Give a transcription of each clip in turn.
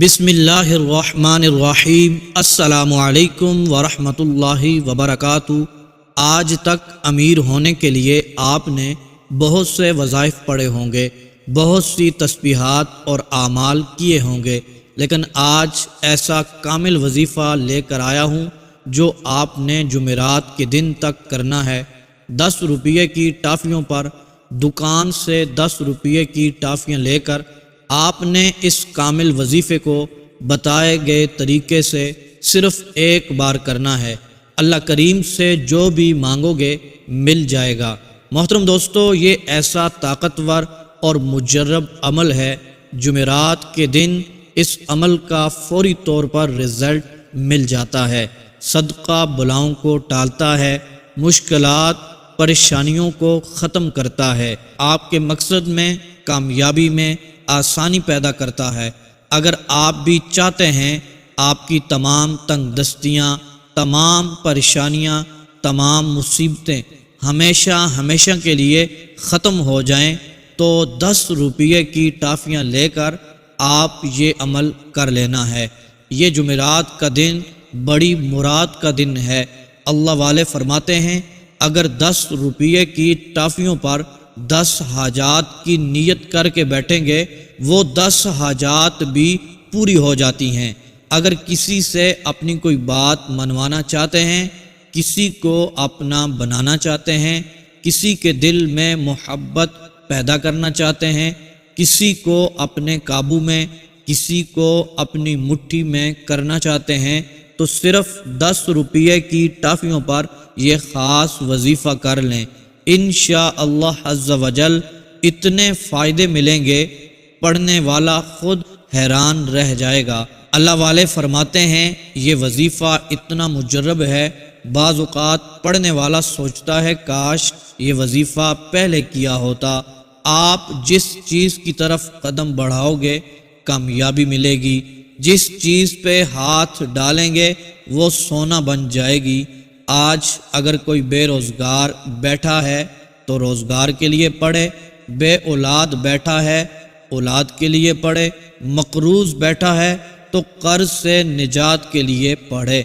بسم اللہ الرحمن الرحیم۔ السلام علیکم ورحمۃ اللہ وبرکاتہ۔ آج تک امیر ہونے کے لیے آپ نے بہت سے وظائف پڑھے ہوں گے، بہت سی تسبیحات اور اعمال کیے ہوں گے، لیکن آج ایسا کامل وظیفہ لے کر آیا ہوں جو آپ نے جمعرات کے دن تک کرنا ہے۔ 10 روپے کی ٹافیوں پر دکان سے 10 روپے کی ٹافیاں لے کر آپ نے اس کامل وظیفے کو بتائے گئے طریقے سے صرف ایک بار کرنا ہے۔ اللہ کریم سے جو بھی مانگو گے مل جائے گا۔ محترم دوستو، یہ ایسا طاقتور اور مجرب عمل ہے، جمعرات کے دن اس عمل کا فوری طور پر رزلٹ مل جاتا ہے، صدقہ بلاؤں کو ٹالتا ہے، مشکلات پریشانیوں کو ختم کرتا ہے، آپ کے مقصد میں کامیابی میں آسانی پیدا کرتا ہے۔ اگر آپ بھی چاہتے ہیں آپ کی تمام تنگ دستیاں، تمام پریشانیاں، تمام مصیبتیں ہمیشہ کے لیے ختم ہو جائیں تو 10 روپے کی ٹافیاں لے کر آپ یہ عمل کر لینا ہے۔ یہ جمعرات کا دن بڑی مراد کا دن ہے۔ اللہ والے فرماتے ہیں اگر 10 روپے کی ٹافیوں پر 10 حاجات کی نیت کر کے بیٹھیں گے، وہ 10 حاجات بھی پوری ہو جاتی ہیں۔ اگر کسی سے اپنی کوئی بات منوانا چاہتے ہیں، کسی کو اپنا بنانا چاہتے ہیں، کسی کے دل میں محبت پیدا کرنا چاہتے ہیں، کسی کو اپنے قابو میں، کسی کو اپنی مٹھی میں کرنا چاہتے ہیں، تو صرف 10 روپے کی ٹافیوں پر یہ خاص وظیفہ کر لیں۔ انشاءاللہ عز و جل اتنے فائدے ملیں گے، پڑھنے والا خود حیران رہ جائے گا۔ اللہ والے فرماتے ہیں یہ وظیفہ اتنا مجرب ہے، بعض اوقات پڑھنے والا سوچتا ہے کاش یہ وظیفہ پہلے کیا ہوتا۔ آپ جس چیز کی طرف قدم بڑھاؤ گے کامیابی ملے گی، جس چیز پہ ہاتھ ڈالیں گے وہ سونا بن جائے گی۔ آج اگر کوئی بے روزگار بیٹھا ہے تو روزگار کے لیے پڑھے، بے اولاد بیٹھا ہے اولاد کے لیے پڑھے، مقروض بیٹھا ہے تو قرض سے نجات کے لیے پڑھے۔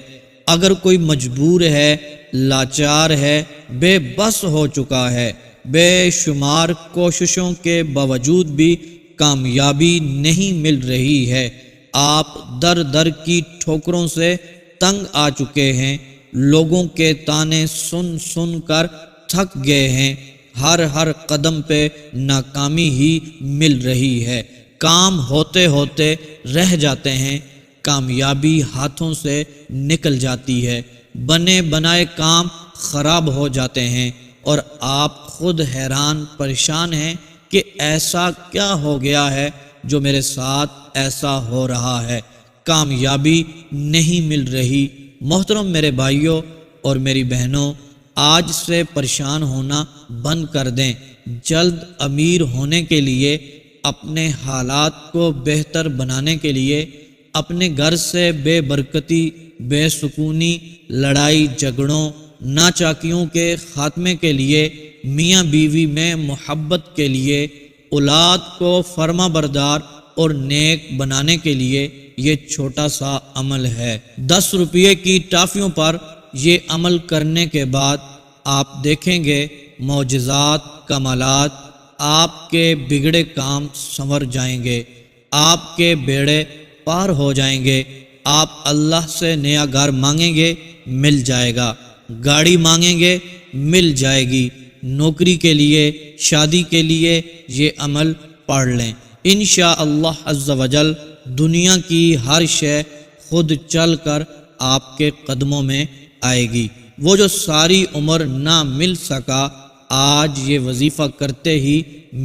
اگر کوئی مجبور ہے، لاچار ہے، بے بس ہو چکا ہے، بے شمار کوششوں کے باوجود بھی کامیابی نہیں مل رہی ہے، آپ در در کی ٹھوکروں سے تنگ آ چکے ہیں، لوگوں کے تانے سن سن کر تھک گئے ہیں، ہر قدم پہ ناکامی ہی مل رہی ہے، کام ہوتے ہوتے رہ جاتے ہیں، کامیابی ہاتھوں سے نکل جاتی ہے، بنے بنائے کام خراب ہو جاتے ہیں، اور آپ خود حیران پریشان ہیں کہ ایسا کیا ہو گیا ہے جو میرے ساتھ ایسا ہو رہا ہے، کامیابی نہیں مل رہی۔ محترم میرے بھائیوں اور میری بہنوں، آج سے پریشان ہونا بند کر دیں۔ جلد امیر ہونے کے لیے، اپنے حالات کو بہتر بنانے کے لیے، اپنے گھر سے بے برکتی، بے سکونی، لڑائی جھگڑوں، ناچاکیوں کے خاتمے کے لیے، میاں بیوی میں محبت کے لیے، اولاد کو فرما بردار اور نیک بنانے کے لیے یہ چھوٹا سا عمل ہے۔ 10 روپے کی ٹافیوں پر یہ عمل کرنے کے بعد آپ دیکھیں گے معجزات، کمالات، آپ کے بگڑے کام سنور جائیں گے، آپ کے بیڑے پار ہو جائیں گے، آپ اللہ سے نیا گھر مانگیں گے مل جائے گا، گاڑی مانگیں گے مل جائے گی، نوکری کے لیے، شادی کے لیے یہ عمل پڑھ لیں۔ انشاءاللہ عز و جل دنیا کی ہر شے خود چل کر آپ کے قدموں میں آئے گی۔ وہ جو ساری عمر نہ مل سکا آج یہ وظیفہ کرتے ہی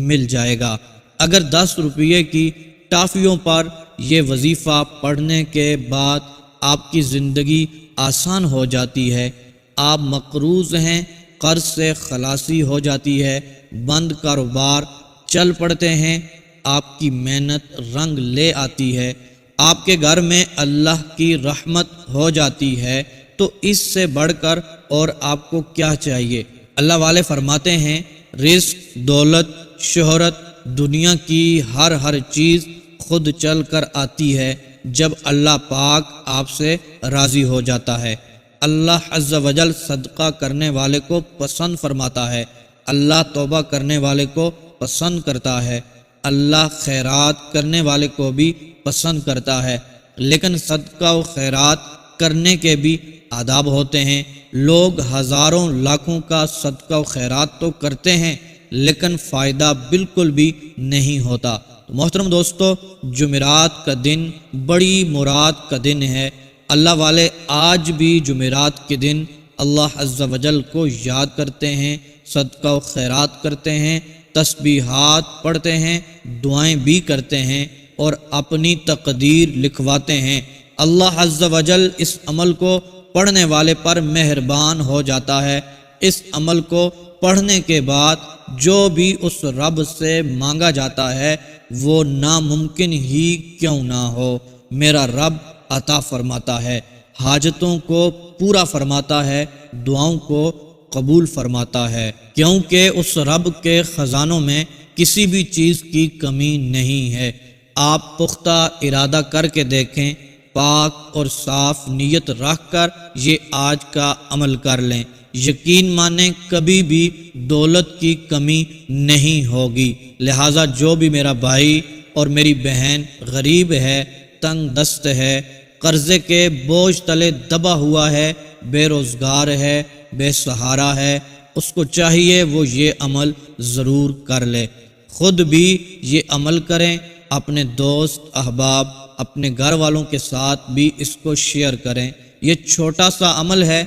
مل جائے گا۔ اگر 10 روپے کی ٹافیوں پر یہ وظیفہ پڑھنے کے بعد آپ کی زندگی آسان ہو جاتی ہے، آپ مقروض ہیں، قرض سے خلاصی ہو جاتی ہے، بند کاروبار چل پڑتے ہیں، آپ کی محنت رنگ لے آتی ہے، آپ کے گھر میں اللہ کی رحمت ہو جاتی ہے، تو اس سے بڑھ کر اور آپ کو کیا چاہیے؟ اللہ والے فرماتے ہیں رزق، دولت، شہرت، دنیا کی ہر چیز خود چل کر آتی ہے، جب اللہ پاک آپ سے راضی ہو جاتا ہے۔ اللہ عز و جل صدقہ کرنے والے کو پسند فرماتا ہے، اللہ توبہ کرنے والے کو پسند کرتا ہے، اللہ خیرات کرنے والے کو بھی پسند کرتا ہے۔ لیکن صدقہ و خیرات کرنے کے بھی آداب ہوتے ہیں۔ لوگ ہزاروں لاکھوں کا صدقہ و خیرات تو کرتے ہیں لیکن فائدہ بالکل بھی نہیں ہوتا۔ تو محترم دوستو، جمعرات کا دن بڑی مراد کا دن ہے۔ اللہ والے آج بھی جمعرات کے دن اللہ عز و جل کو یاد کرتے ہیں، صدقہ و خیرات کرتے ہیں، تسبیحات پڑھتے ہیں، دعائیں بھی کرتے ہیں اور اپنی تقدیر لکھواتے ہیں۔ اللہ عز و جل اس عمل کو پڑھنے والے پر مہربان ہو جاتا ہے۔ اس عمل کو پڑھنے کے بعد جو بھی اس رب سے مانگا جاتا ہے وہ ناممکن ہی کیوں نہ ہو، میرا رب عطا فرماتا ہے، حاجتوں کو پورا فرماتا ہے، دعاؤں کو قبول فرماتا ہے، کیونکہ اس رب کے خزانوں میں کسی بھی چیز کی کمی نہیں ہے۔ آپ پختہ ارادہ کر کے دیکھیں، پاک اور صاف نیت رکھ کر یہ آج کا عمل کر لیں، یقین مانیں کبھی بھی دولت کی کمی نہیں ہوگی۔ لہٰذا جو بھی میرا بھائی اور میری بہن غریب ہے، تنگ دست ہے، قرضے کے بوجھ تلے دبا ہوا ہے، بے روزگار ہے، بے سہارا ہے، اس کو چاہیے وہ یہ عمل ضرور کر لے، خود بھی یہ عمل کریں، اپنے دوست احباب اپنے گھر والوں کے ساتھ بھی اس کو شیئر کریں۔ یہ چھوٹا سا عمل ہے،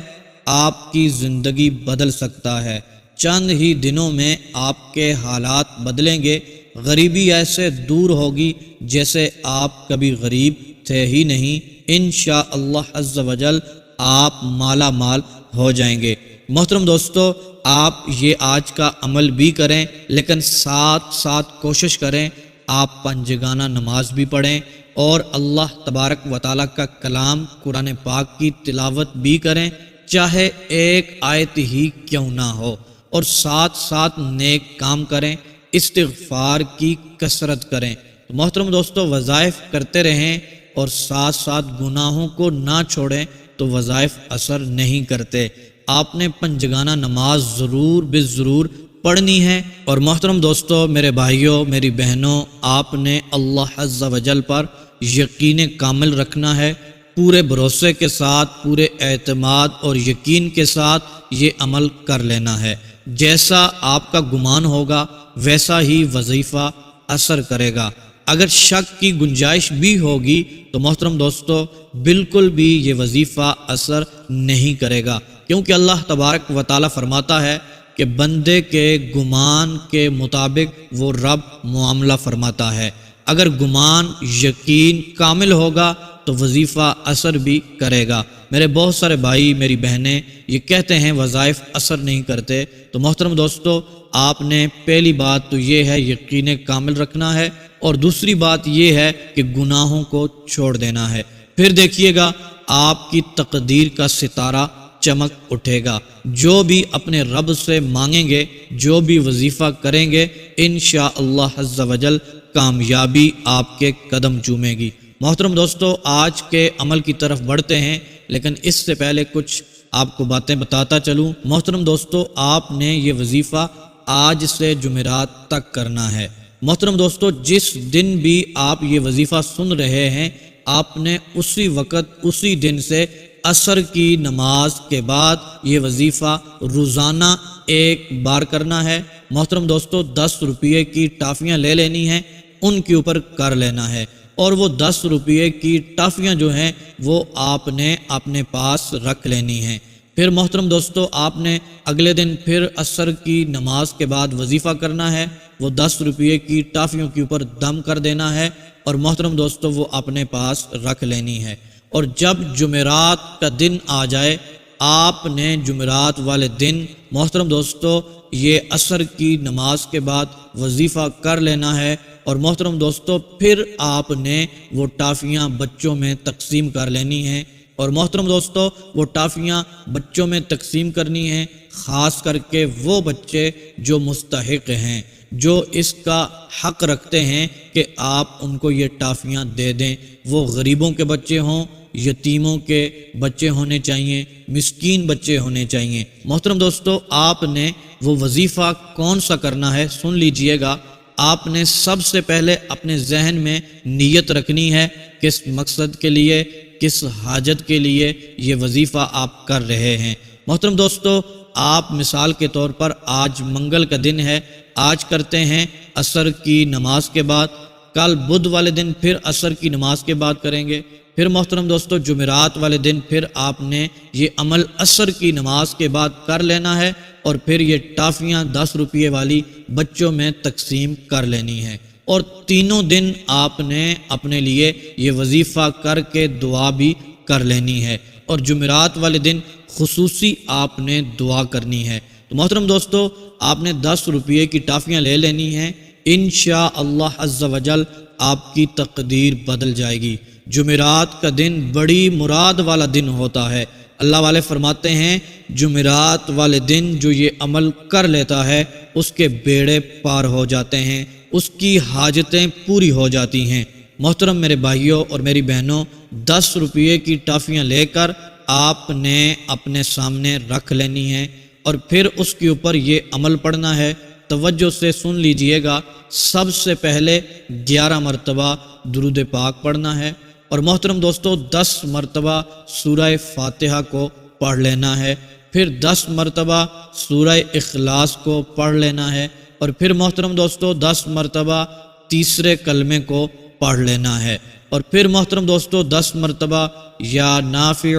آپ کی زندگی بدل سکتا ہے۔ چند ہی دنوں میں آپ کے حالات بدلیں گے، غریبی ایسے دور ہوگی جیسے آپ کبھی غریب تھے ہی نہیں۔ انشاءاللہ عز و جل آپ مالا مال ہو جائیں گے۔ محترم دوستو، آپ یہ آج کا عمل بھی کریں لیکن ساتھ ساتھ کوشش کریں آپ پنجگانہ نماز بھی پڑھیں اور اللہ تبارک و تعالیٰ کا کلام قرآن پاک کی تلاوت بھی کریں، چاہے ایک آیت ہی کیوں نہ ہو، اور ساتھ ساتھ نیک کام کریں، استغفار کی کثرت کریں۔ تو محترم دوستو، وظائف کرتے رہیں اور ساتھ ساتھ گناہوں کو نہ چھوڑیں تو وظائف اثر نہیں کرتے۔ آپ نے پنجگانہ نماز ضرور ضرور پڑھنی ہے۔ اور محترم دوستو، میرے بھائیوں میری بہنوں، آپ نے اللہ عز و جل پر یقین کامل رکھنا ہے، پورے بھروسے کے ساتھ، پورے اعتماد اور یقین کے ساتھ یہ عمل کر لینا ہے۔ جیسا آپ کا گمان ہوگا ویسا ہی وظیفہ اثر کرے گا۔ اگر شک کی گنجائش بھی ہوگی تو محترم دوستو بالکل بھی یہ وظیفہ اثر نہیں کرے گا، کیونکہ اللہ تبارک و تعالیٰ فرماتا ہے کہ بندے کے گمان کے مطابق وہ رب معاملہ فرماتا ہے۔ اگر گمان یقین کامل ہوگا تو وظیفہ اثر بھی کرے گا۔ میرے بہت سارے بھائی میری بہنیں یہ کہتے ہیں وظائف اثر نہیں کرتے، تو محترم دوستو آپ نے پہلی بات تو یہ ہے یقین کامل رکھنا ہے، اور دوسری بات یہ ہے کہ گناہوں کو چھوڑ دینا ہے۔ پھر دیکھیے گا آپ کی تقدیر کا ستارہ چمک اٹھے گا۔ جو بھی اپنے رب سے مانگیں گے، جو بھی وظیفہ کریں گے، انشاءاللہ عز و جل کامیابی آپ کے قدم چومے گی۔ محترم دوستو، آج کے عمل کی طرف بڑھتے ہیں، لیکن اس سے پہلے کچھ آپ کو باتیں بتاتا چلوں۔ محترم دوستو، آپ نے یہ وظیفہ آج سے جمعرات تک کرنا ہے۔ محترم دوستو، جس دن بھی آپ یہ وظیفہ سن رہے ہیں، آپ نے اسی وقت اسی دن سے عصر کی نماز کے بعد یہ وظیفہ روزانہ ایک بار کرنا ہے۔ محترم دوستو، 10 روپے کی ٹافیاں لے لینی ہیں، ان کے اوپر کر لینا ہے، اور وہ 10 روپے کی ٹافیاں جو ہیں وہ آپ نے اپنے پاس رکھ لینی ہیں۔ پھر محترم دوستو، آپ نے اگلے دن پھر عصر کی نماز کے بعد وظیفہ کرنا ہے، وہ 10 روپے کی ٹافیوں کے اوپر دم کر دینا ہے، اور محترم دوستو وہ اپنے پاس رکھ لینی ہے۔ اور جب جمعرات کا دن آ جائے، آپ نے جمعرات والے دن محترم دوستو یہ عصر کی نماز کے بعد وظیفہ کر لینا ہے، اور محترم دوستو پھر آپ نے وہ ٹافیاں بچوں میں تقسیم کر لینی ہیں۔ اور محترم دوستو وہ ٹافیاں بچوں میں تقسیم کرنی ہیں، خاص کر کے وہ بچے جو مستحق ہیں، جو اس کا حق رکھتے ہیں کہ آپ ان کو یہ ٹافیاں دے دیں۔ وہ غریبوں کے بچے ہوں، یتیموں کے بچے ہونے چاہیے، مسکین بچے ہونے چاہیے۔ محترم دوستو، آپ نے وہ وظیفہ کون سا کرنا ہے سن لیجئے گا۔ آپ نے سب سے پہلے اپنے ذہن میں نیت رکھنی ہے، کس مقصد کے لیے، کس حاجت کے لیے یہ وظیفہ آپ کر رہے ہیں۔ محترم دوستو، آپ مثال کے طور پر آج منگل کا دن ہے، آج کرتے ہیں عصر کی نماز کے بعد، کل بدھ والے دن پھر عصر کی نماز کے بعد کریں گے، پھر محترم دوستو جمعرات والے دن پھر آپ نے یہ عمل عصر کی نماز کے بعد کر لینا ہے، اور پھر یہ ٹافیاں 10 روپے والی بچوں میں تقسیم کر لینی ہے، اور تینوں دن آپ نے اپنے لیے یہ وظیفہ کر کے دعا بھی کر لینی ہے، اور جمعرات والے دن خصوصی آپ نے دعا کرنی ہے۔ تو محترم دوستو، آپ نے 10 روپے کی ٹافیاں لے لینی ہیں، انشاءاللہ عز و جل آپ کی تقدیر بدل جائے گی۔ جمعرات کا دن بڑی مراد والا دن ہوتا ہے۔ اللہ والے فرماتے ہیں جمعرات والے دن جو یہ عمل کر لیتا ہے اس کے بیڑے پار ہو جاتے ہیں، اس کی حاجتیں پوری ہو جاتی ہیں۔ محترم میرے بھائیوں اور میری بہنوں، 10 روپے کی ٹافیاں لے کر آپ نے اپنے سامنے رکھ لینی ہے، اور پھر اس کے اوپر یہ عمل پڑھنا ہے۔ توجہ سے سن لیجئے گا، سب سے پہلے 11 مرتبہ درود پاک پڑھنا ہے، اور محترم دوستو 10 مرتبہ سورہ فاتحہ کو پڑھ لینا ہے، پھر 10 مرتبہ سورہ اخلاص کو پڑھ لینا ہے، اور پھر محترم دوستو 10 مرتبہ تیسرے کلمے کو پڑھ لینا ہے، اور پھر محترم دوستو 10 مرتبہ یا نافع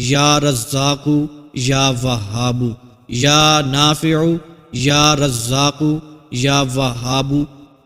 یا رزاق یا وہاب، یا نافع یا رزاق یا وہاب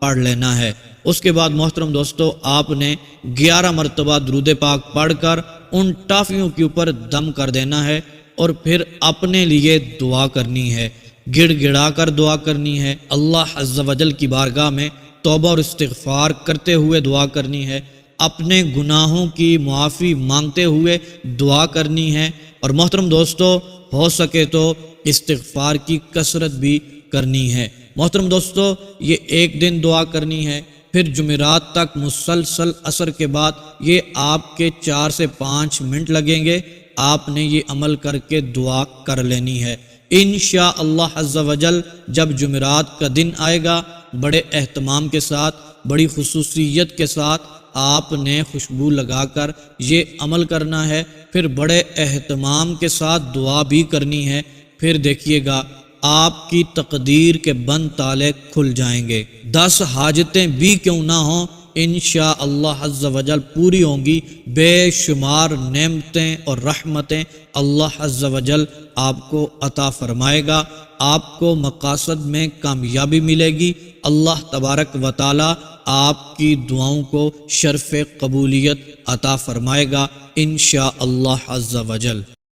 پڑھ لینا ہے۔ اس کے بعد محترم دوستو آپ نے 11 مرتبہ درود پاک پڑھ کر ان ٹافیوں کے اوپر دم کر دینا ہے، اور پھر اپنے لیے دعا کرنی ہے، گڑ گڑا کر دعا کرنی ہے، اللہ عز و جل کی بارگاہ میں توبہ اور استغفار کرتے ہوئے دعا کرنی ہے، اپنے گناہوں کی معافی مانگتے ہوئے دعا کرنی ہے، اور محترم دوستو ہو سکے تو استغفار کی کثرت بھی کرنی ہے۔ محترم دوستو یہ ایک دن دعا کرنی ہے، پھر جمعرات تک مسلسل عصر کے بعد یہ آپ کے 4 سے 5 منٹ لگیں گے، آپ نے یہ عمل کر کے دعا کر لینی ہے۔ انشاءاللہ عز و جل جب جمعرات کا دن آئے گا، بڑے اہتمام کے ساتھ، بڑی خصوصیت کے ساتھ آپ نے خوشبو لگا کر یہ عمل کرنا ہے، پھر بڑے اہتمام کے ساتھ دعا بھی کرنی ہے، پھر دیکھیے گا آپ کی تقدیر کے بند تالے کھل جائیں گے۔ 10 حاجتیں بھی کیوں نہ ہوں، انشاءاللہ عز و جل پوری ہوں گی۔ بے شمار نعمتیں اور رحمتیں اللہ عز و جل آپ کو عطا فرمائے گا، آپ کو مقاصد میں کامیابی ملے گی۔ اللہ تبارک و تعالی آپ کی دعاؤں کو شرف قبولیت عطا فرمائے گا انشاءاللہ عز و جل۔